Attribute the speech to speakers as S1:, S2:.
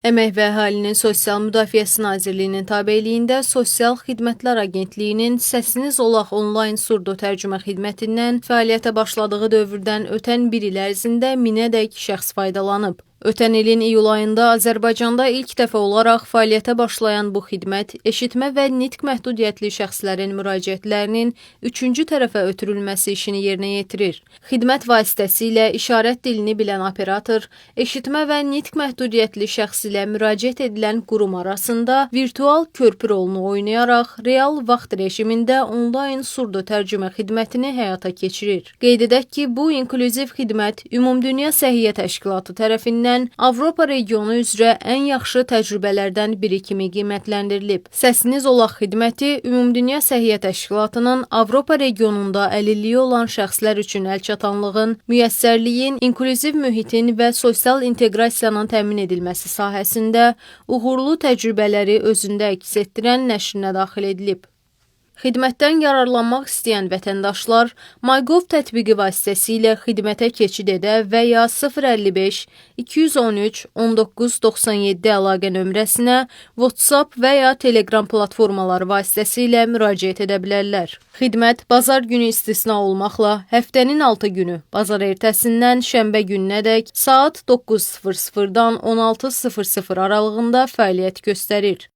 S1: Əmək və Əhalinin Sosial Müdafiəsi Nazirliyinin tabeliyində Sosial Xidmətlər Agentliyinin Səsiniz Olaq onlayn surdo tərcümə xidmətindən fəaliyyətə başladığı dövrdən ötən bir il ərzində 1000-ədək şəxs faydalanıb. Ötən ilin iyul ayında Azərbaycanda ilk dəfə olaraq fəaliyyətə başlayan bu xidmət, eşitmə və nitq məhdudiyyətli şəxslərin müraciətlərinin üçüncü tərəfə ötürülməsi işini yerinə yetirir. Xidmət vasitəsilə işarət dilini bilən operator, eşitmə və nitq məhdudiyyətli şəxs ilə müraciət edilən qurum arasında virtual körpü rolunu oynayaraq real vaxt rejimində onlayn surdo tərcümə xidmətini həyata keçirir. Qeyd edək ki, bu inklüziv xidmət Ümumdünya Səhiyyə Təşkilatı tərəfindən Avropa regionu üzrə ən yaxşı təcrübələrdən biri kimi qiymətləndirilib. Səsiniz Olaq xidməti Ümumdünya Səhiyyə Təşkilatının Avropa regionunda əlilliyi olan şəxslər üçün əlçatanlığın, müyəssərliyin, inklüziv mühitin və sosial inteqrasiyanın təmin edilməsi sahəsində uğurlu təcrübələri özündə əks etdirən nəşrinə daxil edilib. Xidmətdən yararlanmaq istəyən vətəndaşlar MyGov tətbiqi vasitəsilə xidmətə keçid edə və ya 055 213 1997 əlaqə nömrəsinə WhatsApp və ya Telegram platformaları vasitəsilə müraciət edə bilərlər. Xidmət bazar günü istisna olmaqla həftənin 6 günü, bazar ertəsindən şənbə gününədək saat 9:00-dan 16:00 aralığında fəaliyyət göstərir.